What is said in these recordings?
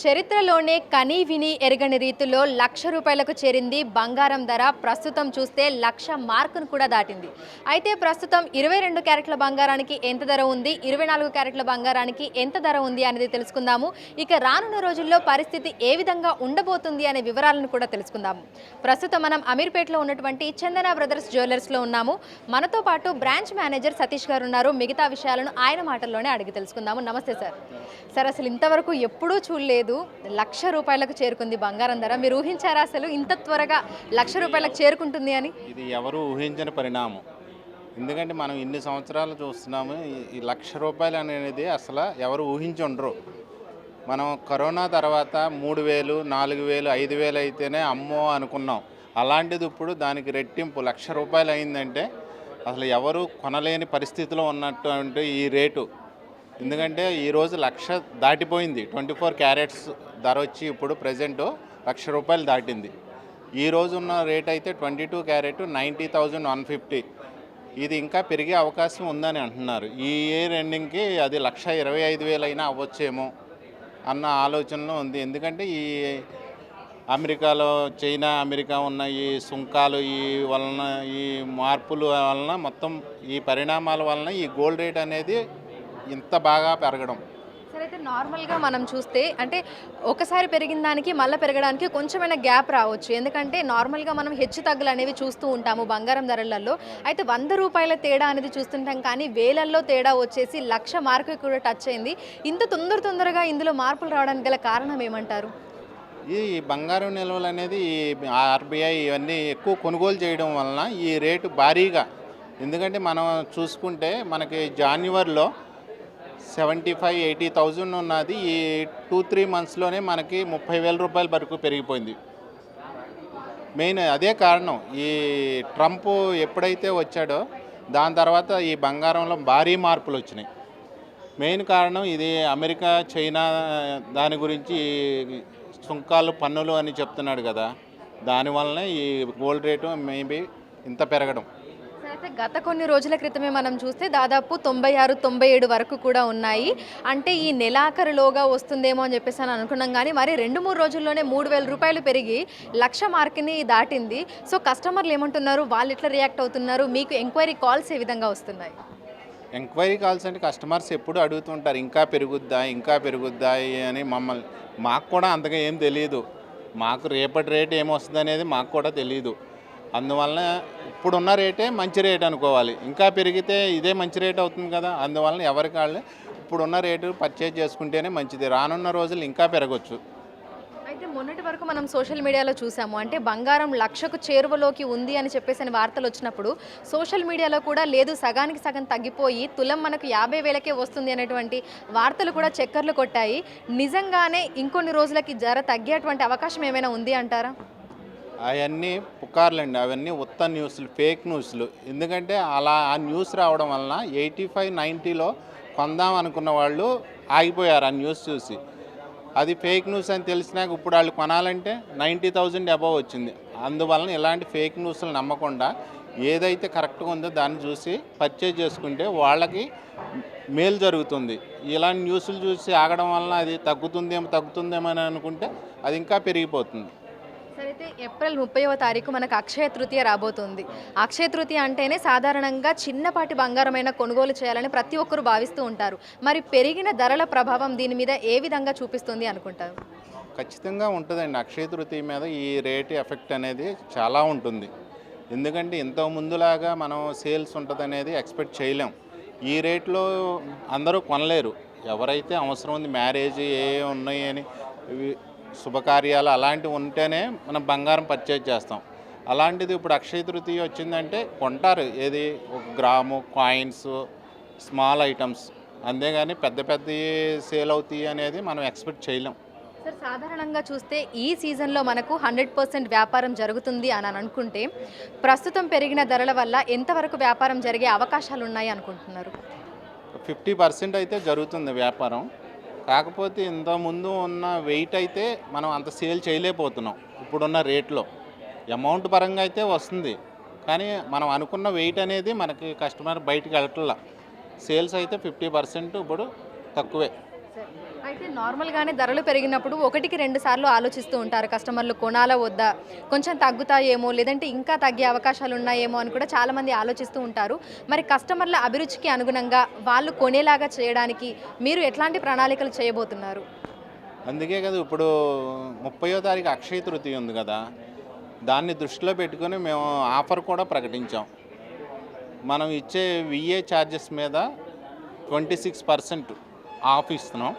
చరిత్రలోనే కనీ విని ఎరగని రీతిలో రూ. 1,00,000కు చేరింది బంగారం ధర. ప్రస్తుతం చూస్తే 1,00,000 మార్కును కూడా దాటింది. అయితే ప్రస్తుతం 22 క్యారెట్ల బంగారానికి ఎంత ధర ఉంది, 24 క్యారెట్ల బంగారానికి ఎంత ధర ఉంది అనేది తెలుసుకుందాము. ఇక రానున్న రోజుల్లో పరిస్థితి ఏ విధంగా ఉండబోతుంది అనే వివరాలను కూడా తెలుసుకుందాము. ప్రస్తుతం మనం అమీర్పేటలో ఉన్నటువంటి చందన బ్రదర్స్ జ్యువెలర్స్లో ఉన్నాము. మనతో పాటు బ్రాంచ్ మేనేజర్ సతీష్ గారు ఉన్నారు. మిగతా విషయాలను ఆయన మాటల్లోనే అడిగి తెలుసుకుందాము. నమస్తే సార్. సార్, అసలు ఇంతవరకు ఎప్పుడూ చూడలేదు, రూ. 1,00,000కు చేరుకుంది బంగారం ధర. మీరు ఊహించారా అసలు ఇంత త్వరగా రూ. 1,00,000కు చేరుకుంటుంది అని? ఇది ఎవరు ఊహించని పరిణామం. ఎందుకంటే మనం ఇన్ని సంవత్సరాలు చూస్తున్నాము. ఈ రూ. 1,00,000 అనేది అసలు ఎవరు ఊహించి ఉండరు. మనం కరోనా తర్వాత 3,000, 4,000, 5,000 అయితేనే అమ్మో అనుకున్నాం. అలాంటిది ఇప్పుడు దానికి రెట్టింపు రూ. 1,00,000 అయిందంటే అసలు ఎవరు కొనలేని పరిస్థితిలో ఉన్నటువంటి ఈ రేటు. ఎందుకంటే ఈరోజు 1,00,000 దాటిపోయింది. 24 క్యారెట్స్ ధర వచ్చి ఇప్పుడు ప్రజెంట్ రూ. 1,00,000 దాటింది. ఈరోజు ఉన్న రేట్ అయితే 22 క్యారెట్ 90,150. ఇది ఇంకా పెరిగే అవకాశం ఉందని అంటున్నారు. ఈ ఇయర్ ఎండింగ్కి అది 1,25,000 అయినా అవ్వచ్చేమో అన్న ఆలోచనలో ఉంది. ఎందుకంటే ఈ అమెరికాలో అమెరికా ఉన్న ఈ సుంకాలు ఈ వలన, ఈ మార్పుల వలన, మొత్తం ఈ పరిణామాల వలన ఈ గోల్డ్ రేట్ అనేది ఇంత బాగా పెరగడం. సరే, అయితే నార్మల్గా మనం చూస్తే అంటే ఒకసారి పెరిగిన దానికి మళ్ళీ పెరగడానికి కొంచెమైనా గ్యాప్ రావచ్చు. ఎందుకంటే నార్మల్గా మనం హెచ్చు తగ్గులు అనేవి చూస్తూ ఉంటాము బంగారం ధరలలో. అయితే రూ. 100 తేడా అనేది చూస్తుంటాం, కానీ వేలల్లో తేడా వచ్చేసి 1,00,000 మార్కు కూడా టచ్ అయింది. ఇంత తొందరగా ఇందులో మార్పులు రావడానికి గల కారణం ఏమంటారు? ఈ బంగారం నిల్వలు అనేది ఈ ఆర్బీఐ ఇవన్నీ ఎక్కువ కొనుగోలు చేయడం వలన ఈ రేటు భారీగా. ఎందుకంటే మనం చూసుకుంటే మనకి జాన్యువరిలో 75,000-80,000 ఉన్నది. ఈ 2-3 మంత్స్లోనే మనకి 30,000 రూపాయల వరకు పెరిగిపోయింది. మెయిన్ అదే కారణం. ఈ ట్రంప్ ఎప్పుడైతే వచ్చాడో దాని తర్వాత ఈ బంగారంలో భారీ మార్పులు వచ్చినాయి. మెయిన్ కారణం ఇది అమెరికా, చైనా దాని గురించి సుంకాలు, పన్నులు అని చెప్తున్నాడు కదా. దానివల్లనే ఈ గోల్డ్ రేటు మేబీ ఇంత పెరగడం. అయితే గత కొన్ని రోజుల క్రితమే మనం చూస్తే దాదాపు 96-97 వరకు కూడా ఉన్నాయి. అంటే ఈ నెలాఖరులోగా వస్తుందేమో అని చెప్పేసి అని అనుకున్నాం, కానీ మరి 2-3 రోజుల్లోనే 3,000 రూపాయలు పెరిగి 1,00,000 మార్క్ని దాటింది. సో కస్టమర్లు ఏమంటున్నారు, వాళ్ళు ఎట్లా రియాక్ట్ అవుతున్నారు, మీకు ఎంక్వైరీ కాల్స్ ఏ విధంగా వస్తున్నాయి? ఎంక్వైరీ కాల్స్ అంటే కస్టమర్స్ ఎప్పుడు అడుగుతుంటారు, ఇంకా పెరుగుద్దా అని. మాకు కూడా అంతగా ఏం తెలియదు. మాకు రేపటి రేట్ ఏమొస్తుంది అనేది మాకు కూడా తెలియదు. అందువలన ఇప్పుడున్న రేటే మంచి రేట్ అనుకోవాలి. ఇంకా పెరిగితే ఇదే మంచి రేట్ అవుతుంది కదా. అందువలన ఎవరికి వాళ్ళు ఇప్పుడున్న రేటు పర్చేజ్ చేసుకుంటేనే మంచిది. రానున్న రోజులు ఇంకా పెరగచ్చు. అయితే మొన్నటి వరకు మనం సోషల్ మీడియాలో చూసాము, అంటే బంగారం 1,00,000కు చేరువలోకి ఉంది అని చెప్పేసి అని వార్తలు వచ్చినప్పుడు సోషల్ మీడియాలో కూడా లేదు, సగానికి సగం తగ్గిపోయి తులం మనకు 50,000కే వస్తుంది అనేటువంటి వార్తలు కూడా చక్కర్లు కొట్టాయి. నిజంగానే ఇంకొన్ని రోజులకి ధర తగ్గేటువంటి అవకాశం ఏమైనా ఉంది అంటారా? అవన్నీ పుకార్లండి. అవన్నీ ఉత్త న్యూస్లు, ఫేక్ న్యూస్లు. ఎందుకంటే అలా ఆ న్యూస్ రావడం వలన 85-90లో కొందాం అనుకున్న వాళ్ళు ఆగిపోయారు ఆ న్యూస్ చూసి. అది ఫేక్ న్యూస్ అని తెలిసినాక ఇప్పుడు వాళ్ళు కొనాలంటే 90,000 అబవ్ వచ్చింది. అందువలన ఇలాంటి ఫేక్ న్యూస్లు నమ్మకుండా ఏదైతే కరెక్ట్గా ఉందో దాన్ని చూసి పర్చేజ్ చేసుకుంటే వాళ్ళకి మేలు జరుగుతుంది. ఇలాంటి న్యూస్లు చూసి ఆగడం వలన అది తగ్గుతుందేమో అని అనుకుంటే అది ఇంకా పెరిగిపోతుంది. సరే, అయితే ఏప్రిల్ 30వ తారీఖు మనకు అక్షయ తృతీయ రాబోతుంది. అక్షయ తృతీయ అంటేనే సాధారణంగా చిన్నపాటి బంగారమైన కొనుగోలు చేయాలని ప్రతి ఒక్కరూ భావిస్తూ ఉంటారు. మరి పెరిగిన ధరల ప్రభావం దీని మీద ఏ విధంగా చూపిస్తుంది అనుకుంటారు? ఖచ్చితంగా ఉంటుందండి. అక్షయ తృతీయ మీద ఈ రేట్ ఎఫెక్ట్ అనేది చాలా ఉంటుంది. ఎందుకంటే ఇంతకు ముందులాగా మనం సేల్స్ ఉంటుంది అనేది ఎక్స్పెక్ట్ చేయలేం. ఈ రేట్లో అందరూ కొనలేరు. ఎవరైతే అవసరం ఉంది, మ్యారేజ్ ఏ ఉన్నాయి అని, శుభకార్యాలు అలాంటివి ఉంటేనే మనం బంగారం పర్చేజ్ చేస్తాం. అలాంటిది ఇప్పుడు అక్షయ తృతీయ వచ్చిందంటే కొంటారు. ఏది 1 గ్రాము, కాయిన్స్, స్మాల్ ఐటమ్స్. అంతేగాని పెద్ద సేల్ అవుతాయి అనేది మనం ఎక్స్పెక్ట్ చేయలేం. సార్, సాధారణంగా చూస్తే ఈ సీజన్లో మనకు 100% వ్యాపారం జరుగుతుంది అని అనుకుంటే ప్రస్తుతం పెరిగిన ధరల వల్ల ఎంతవరకు వ్యాపారం జరిగే అవకాశాలు ఉన్నాయి అనుకుంటున్నారు? 50% అయితే జరుగుతుంది వ్యాపారం. కాకపోతే ఇంతకుముందు ఉన్న వెయిట్ అయితే మనం అంత సేల్ చేయలేకపోతున్నాం. ఇప్పుడున్న రేట్లో అమౌంట్ పరంగా అయితే వస్తుంది, కానీ మనం అనుకున్న వెయిట్ అనేది మనకి కస్టమర్ బయటికి వెళ్ళట్లా. సేల్స్ అయితే 50% ఇప్పుడు తక్కువే. అయితే నార్మల్గానే ధరలు పెరిగినప్పుడు ఒకటికి రెండు సార్లు ఆలోచిస్తూ ఉంటారు కస్టమర్లు, కొనాలా వద్దా, కొంచెం తగ్గుతాయేమో లేదంటే ఇంకా తగ్గే అవకాశాలు ఉన్నాయేమో అని కూడా చాలామంది ఆలోచిస్తూ ఉంటారు. మరి కస్టమర్ల అభిరుచికి అనుగుణంగా వాళ్ళు కొనేలాగా చేయడానికి మీరు ఎట్లాంటి ప్రణాళికలు చేయబోతున్నారు? అందుకే కదా ఇప్పుడు 30వ తారీఖు అక్షయ తృతీయ ఉంది కదా, దాన్ని దృష్టిలో పెట్టుకొని మేము ఆఫర్ కూడా ప్రకటించాం. మనం ఇచ్చే విఏ ఛార్జెస్ మీద 26% ఆఫ్ ఇస్తున్నాం.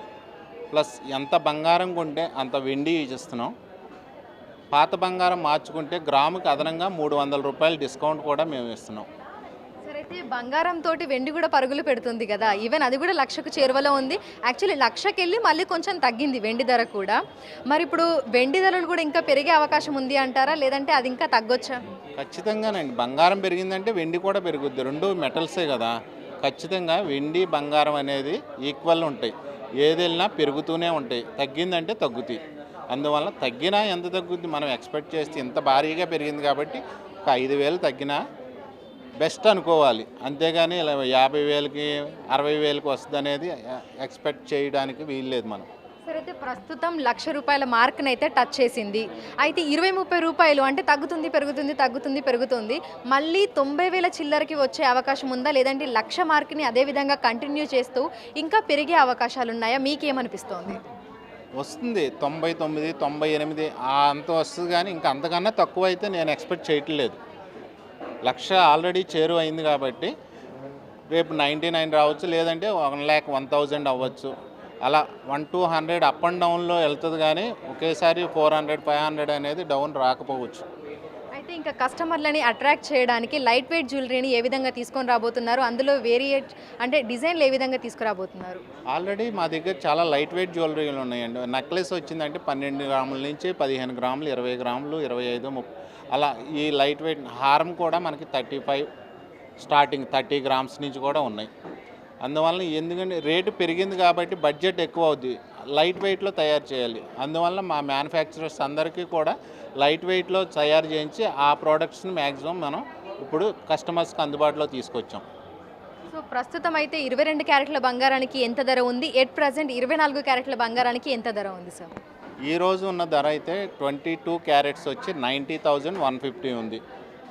ప్లస్ ఎంత బంగారం కొంటే అంత వెండి ఇస్తున్నాం. పాత బంగారం మార్చుకుంటే గ్రాముకి అదనంగా 300 రూపాయలు డిస్కౌంట్ కూడా మేము ఇస్తున్నాం. సరే, అయితే బంగారం తోటి వెండి కూడా పరుగులు పెడుతుంది కదా, ఈవెన్ అది కూడా లక్షకు చేరువలో ఉంది. యాక్చువల్లీ లక్షకి వెళ్ళి మళ్ళీ కొంచెం తగ్గింది వెండి ధర కూడా. మరి ఇప్పుడు వెండి ధరలు కూడా ఇంకా పెరిగే అవకాశం ఉంది అంటారా, లేదంటే అది ఇంకా తగ్గొచ్చా? ఖచ్చితంగానండి, బంగారం పెరిగిందంటే వెండి కూడా పెరుగుద్ది. రెండు మెటల్సే కదా, ఖచ్చితంగా వెండి బంగారం అనేది ఈక్వల్ ఉంటాయి. ఏది వెళ్ళినా పెరుగుతూనే ఉంటాయి, తగ్గిందంటే తగ్గుతాయి. అందువల్ల తగ్గినా ఎంత తగ్గుద్ది మనం ఎక్స్పెక్ట్ చేస్తే ఇంత భారీగా పెరిగింది కాబట్టి ఒక 5,000 తగ్గినా బెస్ట్ అనుకోవాలి. అంతేగాని ఇలా 50,000కి 60,000కి వస్తుంది అనేది ఎక్స్పెక్ట్ చేయడానికి వీల్లేదు మనం. సరే, అయితే ప్రస్తుతం ₹1,00,000 మార్క్ని అయితే టచ్ చేసింది. అయితే 20-30 రూపాయలు అంటే తగ్గుతుంది పెరుగుతుంది తగ్గుతుంది పెరుగుతుంది, మళ్ళీ 90,000 చిల్లరకి వచ్చే అవకాశం ఉందా, లేదంటే 1,00,000 మార్క్ని అదే విధంగా కంటిన్యూ చేస్తూ ఇంకా పెరిగే అవకాశాలు ఉన్నాయా? మీకేమనిపిస్తోంది? వస్తుంది 99, 98 అంత వస్తుంది, కానీ ఇంకా అంతకన్నా తక్కువ అయితే నేను ఎక్స్పెక్ట్ చేయట్లేదు. 1,00,000 ఆల్రెడీ చేరువ అయింది కాబట్టి రేపు 99 రావచ్చు, లేదంటే 1,01,000 అవ్వచ్చు. అలా 1-200 అప్ అండ్ డౌన్లో వెళ్తుంది, కానీ ఒకేసారి 400, 500 అనేది డౌన్ రాకపోవచ్చు. అయితే ఇంకా కస్టమర్లని అట్రాక్ట్ చేయడానికి లైట్ వెయిట్ జ్యువెలరీని ఏ విధంగా తీసుకొని రాబోతున్నారు, అందులో వేరియేట్ అంటే డిజైన్లు ఏ విధంగా తీసుకురాబోతున్నారు? ఆల్రెడీ మా దగ్గర చాలా లైట్ వెయిట్ జ్యువెలరీలు ఉన్నాయండి. నెక్లెస్ వచ్చిందంటే 12 గ్రాముల నుంచి 15 గ్రాములు, 20 గ్రాములు, 25, 30 అలా. ఈ లైట్ వెయిట్ హారం కూడా మనకి 35 స్టార్టింగ్ 30 గ్రామ్స్ నుంచి కూడా ఉన్నాయి. అందువల్ల ఎందుకంటే రేటు పెరిగింది కాబట్టి బడ్జెట్ ఎక్కువ అవుద్ది, లైట్ వెయిట్లో తయారు చేయాలి. అందువల్ల మా మ్యానుఫ్యాక్చరర్స్ అందరికీ కూడా లైట్ వెయిట్లో తయారు చేయించి ఆ ప్రోడక్ట్స్ని మ్యాక్సిమం మనం ఇప్పుడు కస్టమర్స్కి అందుబాటులో తీసుకొచ్చాం. సో ప్రస్తుతం అయితే 22 క్యారెట్ల బంగారానికి ఎంత ధర ఉంది, ఎట్ ప్రజెంట్ 24 క్యారెట్ల బంగారానికి ఎంత ధర ఉంది సార్? ఈరోజు ఉన్న ధర అయితే 22 క్యారెట్స్ వచ్చి 90,150 ఉంది.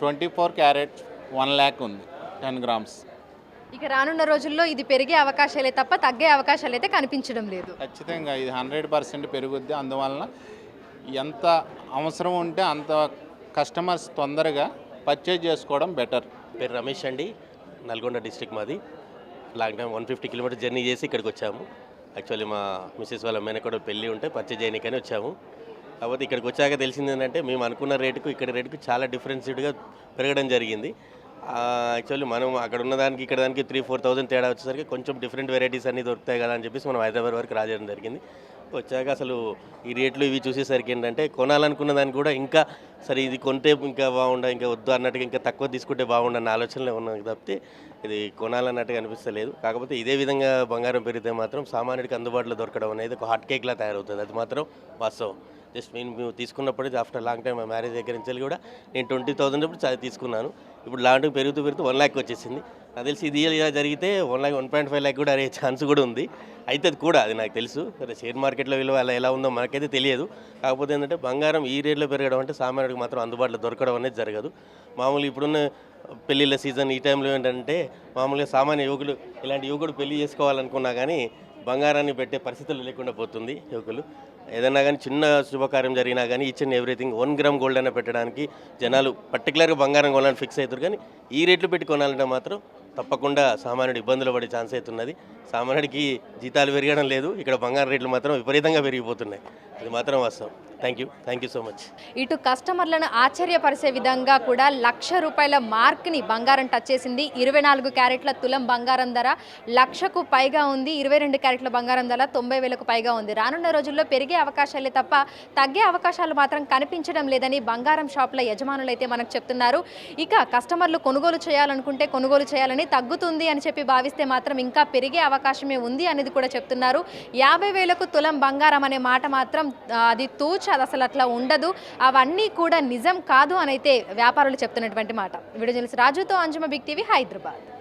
24 క్యారెట్ 1,00,000 ఉంది 10 గ్రామ్స్. ఇక రానున్న రోజుల్లో ఇది పెరిగే అవకాశాలే తప్ప తగ్గే అవకాశాలు అయితే కనిపించడం లేదు. ఖచ్చితంగా ఇది 100% పెరుగుద్ది. అందువలన ఎంత అవసరం ఉంటే అంత కస్టమర్స్ తొందరగా పర్చేజ్ చేసుకోవడం బెటర్. పేరు రమేష్ అండి, నల్గొండ డిస్ట్రిక్ట్ మాది. లాంగ్ టైం 150 కిలోమీటర్ జర్నీ చేసి ఇక్కడికి వచ్చాము. యాక్చువల్లీ మా మిస్సెస్ వాళ్ళ మేనకోడ పెళ్ళి ఉంటే పర్చేజ్ చేయడానికని వచ్చాము. కాకపోతే ఇక్కడికి వచ్చాక తెలిసింది ఏంటంటే మేము అనుకున్న రేటుకు ఇక్కడ రేటుకు చాలా డిఫరెన్స్డ్గా పెరగడం జరిగింది. యాక్చువల్లీ మనం అక్కడ ఉన్న దానికి ఇక్కడ దానికి 3-4,000 తేడా వచ్చేసరికి కొంచెం డిఫరెంట్ వెరైటీస్ అన్నీ దొరుకుతాయి కదా అని చెప్పేసి మనం హైదరాబాద్ వరకు రాజడం జరిగింది. వచ్చాక అసలు ఈ రేట్లు ఇవి చూసేసరికి ఏంటంటే కొనాలనుకున్న దానికి కూడా ఇంకా సరే ఇది కొంటే ఇంకా బాగుండా, ఇంకా వద్దు అన్నట్టుగా ఇంకా తక్కువ తీసుకుంటే బాగుండన్న ఆలోచనలే ఉన్నాం తప్పితే ఇది కొనాలన్నట్టుగా అనిపిస్తలేదు. కాకపోతే ఇదే విధంగా బంగారం పెరిగితే మాత్రం సామాన్యుడికి అందుబాటులో దొరకడం అనేది ఒక హాట్ కేక్లా తయారవుతుంది, అది మాత్రం వాస్తవం. జస్ట్ మేము తీసుకున్నప్పుడు ఆఫ్టర్ లాంగ్ టైం మా మ్యారేజ్ దగ్గర నుంచి కూడా నేను 20,000 అప్పుడు తీసుకున్నాను. ఇప్పుడు లాంగ్ పెరుగుతూ 1,00,000 వచ్చేసింది. నాకు తెలిసి ఇది ఇలా జరిగితే 1,05 lakh కూడా అయ్యే ఛాన్స్ కూడా ఉంది. అవుతుంది కూడా, అది నాకు తెలుసు. సరే, షేర్ మార్కెట్లో విలువ అలా ఎలా ఉందో మనకైతే తెలియదు. కాకపోతే ఏంటంటే బంగారం ఈ రేట్లో పెరగడం అంటే సామాన్యుడికి మాత్రం అందుబాటులో దొరకడం అనేది జరగదు. మామూలు ఇప్పుడున్న పెళ్ళిళ్ళ సీజన్ ఈ టైంలో ఏంటంటే మామూలుగా సామాన్య యువకులు ఇలాంటి యువకుడు పెళ్లి చేసుకోవాలనుకున్నా కానీ బంగారాన్ని పెట్టే పరిస్థితులు లేకుండా పోతుంది. యువకులు ఏదైనా కానీ చిన్న శుభకార్యం జరిగినా కానీ each and everything 1 gram gold అయినా పెట్టడానికి జనాలు పర్టికులర్గా బంగారం కొనాలని ఫిక్స్ అవుతారు. కానీ ఈ రేట్లు పెట్టి కొనాలంటే మాత్రం తప్పకుండా సామాన్యుడు ఇబ్బందులు పడే ఛాన్స్ అవుతున్నది. సామాన్యుడికి జీతాలు పెరగడం లేదు, ఇక్కడ బంగారం రేట్లు మాత్రం విపరీతంగా పెరిగిపోతున్నాయి, అది మాత్రం వాస్తవం. Thank you so much. ఇటు కస్టమర్లను ఆశ్చర్యపరిచే విధంగా కూడా ₹1,00,000 మార్క్ని బంగారం టచ్ చేసింది. 24 క్యారెట్ల తులం బంగారం ధర 1,00,000కు పైగా ఉంది. 22 క్యారెట్ల బంగారం ధర 90,000కు పైగా ఉంది. రానున్న రోజుల్లో పెరిగే అవకాశాలే తప్ప తగ్గే అవకాశాలు మాత్రం కనిపించడం లేదని బంగారం షాపుల యజమానులు అయితే మనకు చెప్తున్నారు. ఇక కస్టమర్లు కొనుగోలు చేయాలనుకుంటే కొనుగోలు చేయాలని, తగ్గుతుంది అని చెప్పి భావిస్తే మాత్రం ఇంకా పెరిగే అవకాశమే ఉంది అనేది కూడా చెప్తున్నారు. 50,000కు తులం బంగారం అనే మాట మాత్రం అది అది అసలు అట్లా ఉండదు, అవన్నీ కూడా నిజం కాదు అని అయితే వ్యాపారులు చెప్తున్నటువంటి మాట. వీడియో జర్నలిస్ట్ రాజుతో అంజుమ, బిగ్ టీవీ, హైదరాబాద్.